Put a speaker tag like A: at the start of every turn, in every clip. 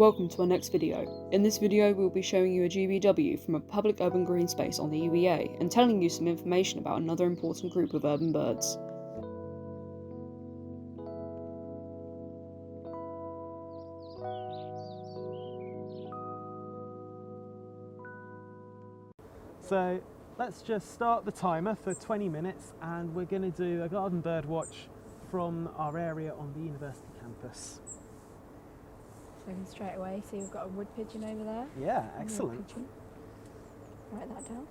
A: Welcome to our next video. In this video we'll be showing you a GBW from a public urban green space on the UEA and telling you some information about another important group of urban birds.
B: So let's just start the timer for 20 minutes and we're going to do a garden bird watch from our area on the university campus.
C: So straight away, see we've got a wood pigeon over there.
B: Yeah, excellent.
C: Write that down.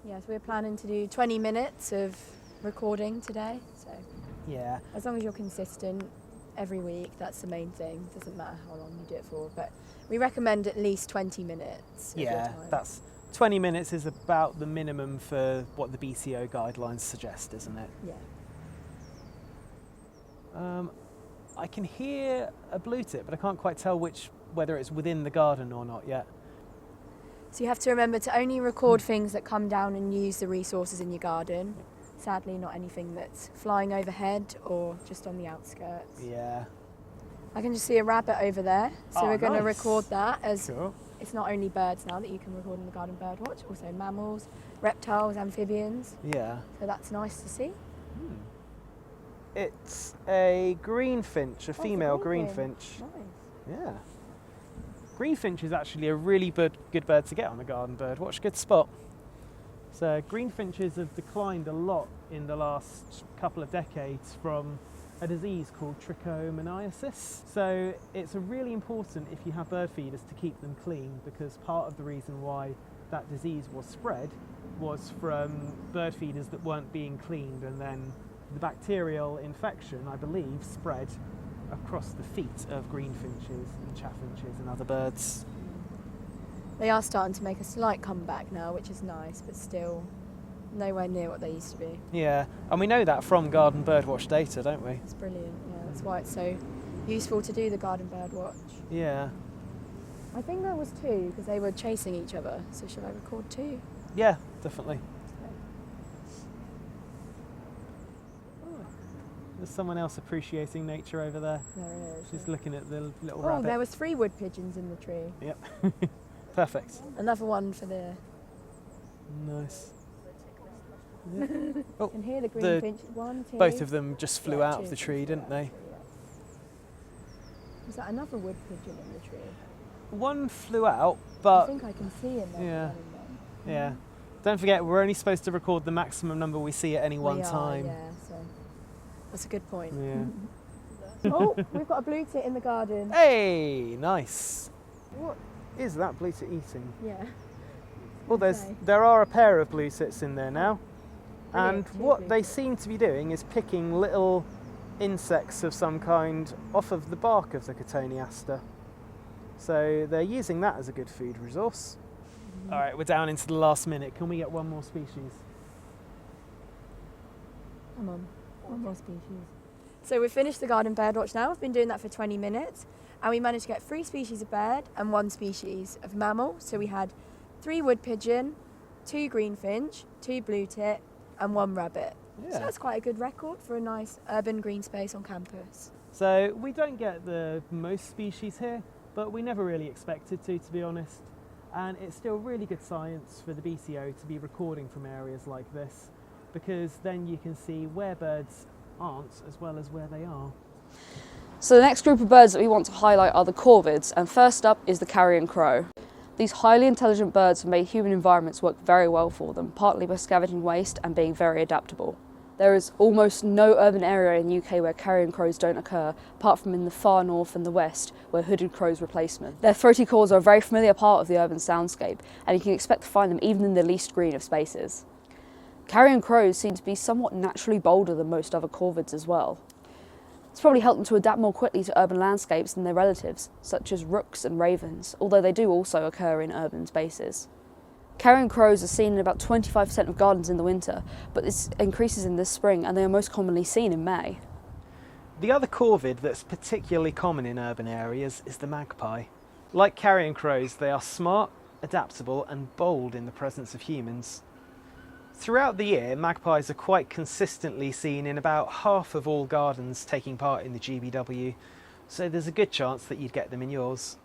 B: Yeah.
C: So we're planning to do 20 minutes of recording today. So
B: yeah,
C: as long as you're consistent every week, that's the main thing. Doesn't matter how long you do it for, but we recommend at least 20 minutes.
B: Yeah, that's 20 minutes is about the minimum for what the BTO guidelines suggest, isn't it?
C: Yeah.
B: I can hear a blue tit, but I can't quite tell whether it's within the garden or not yet.
C: So you have to remember to only record things that come down and use the resources in your garden. Sadly, not anything that's flying overhead or just on the outskirts.
B: Yeah.
C: I can just see a rabbit over there, so we're going to record that as it's not only birds now that you can record in the Garden BirdWatch, also mammals, reptiles, amphibians.
B: Yeah.
C: So that's nice to see.
B: It's a greenfinch, a female greenfinch.
C: Nice.
B: Yeah. Greenfinch is actually a really good bird to get on the Garden BirdWatch, good spot. So greenfinches have declined a lot in the last couple of decades from a disease called trichomoniasis. So it's really important if you have bird feeders to keep them clean, because part of the reason why that disease was spread was from bird feeders that weren't being cleaned, and then the bacterial infection, I believe, spread across the feet of greenfinches and chaffinches and other birds.
C: They are starting to make a slight comeback now, which is nice, but still nowhere near what they used to be.
B: Yeah, and we know that from Garden BirdWatch data, don't we?
C: It's brilliant, yeah, that's why it's so useful to do the Garden BirdWatch.
B: Yeah.
C: I think there was two, because they were chasing each other, so should I record two?
B: Yeah, definitely. There's someone else appreciating nature over there.
C: There it is.
B: She's looking at the little
C: rabbit.
B: rabbit.
C: Oh, there was 3 wood pigeons in the tree.
B: Yep. Perfect.
C: Another one for the...
B: Nice. Yeah.
C: Oh, you can hear the greenfinch. 1, 2.
B: Both of them just flew out of the tree, didn't they?
C: Was that another wood pigeon in the tree?
B: One flew out, but...
C: I think I can see him there.
B: Yeah. Don't forget, we're only supposed to record the maximum number we see at any one time.
C: Yeah, so that's a good point.
B: Yeah.
C: Oh, we've got a blue tit in the garden.
B: Hey, nice. What is that blue tit eating?
C: Yeah.
B: Well, there are a pair of blue tits in there now. And
C: Brilliant,
B: what they seem to be doing is picking little insects of some kind off of the bark of the Cotoneaster. So they're using that as a good food resource. All right, we're down into the last minute. Can we get one more species?
C: Come on, one more species. So we've finished the Garden BirdWatch now. We've been doing that for 20 minutes. And we managed to get 3 species of bird and 1 species of mammal. So we had 3 wood pigeon, 2 greenfinch, 2 blue tit, and 1 rabbit. Yeah. So that's quite a good record for a nice urban green space on campus.
B: So we don't get the most species here, but we never really expected to be honest. And it's still really good science for the BTO to be recording from areas like this, because then you can see where birds aren't as well as where they are.
A: So the next group of birds that we want to highlight are the corvids, and first up is the carrion crow. These highly intelligent birds have made human environments work very well for them, partly by scavenging waste and being very adaptable. There is almost no urban area in the UK where carrion crows don't occur, apart from in the far north and the west, where hooded crows replace them. Their throaty calls are a very familiar part of the urban soundscape, and you can expect to find them even in the least green of spaces. Carrion crows seem to be somewhat naturally bolder than most other corvids as well. It's probably helped them to adapt more quickly to urban landscapes than their relatives, such as rooks and ravens, although they do also occur in urban spaces. Carrion crows are seen in about 25% of gardens in the winter, but this increases in the spring and they are most commonly seen in May.
B: The other corvid that's particularly common in urban areas is the magpie. Like carrion crows, they are smart, adaptable and bold in the presence of humans. Throughout the year, magpies are quite consistently seen in about half of all gardens taking part in the GBW, so there's a good chance that you'd get them in yours.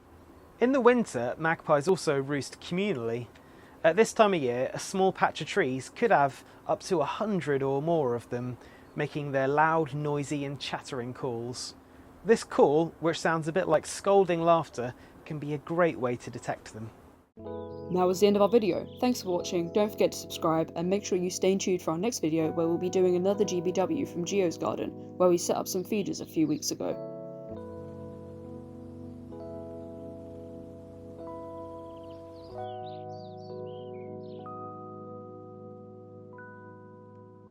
B: In the winter, magpies also roost communally. At this time of year, a small patch of trees could have up to 100 or more of them, making their loud, noisy and chattering calls. This call, which sounds a bit like scolding laughter, can be a great way to detect them.
A: That was the end of our video. Thanks for watching, don't forget to subscribe and make sure you stay tuned for our next video where we'll be doing another GBW from Geo's garden, where we set up some feeders a few weeks ago.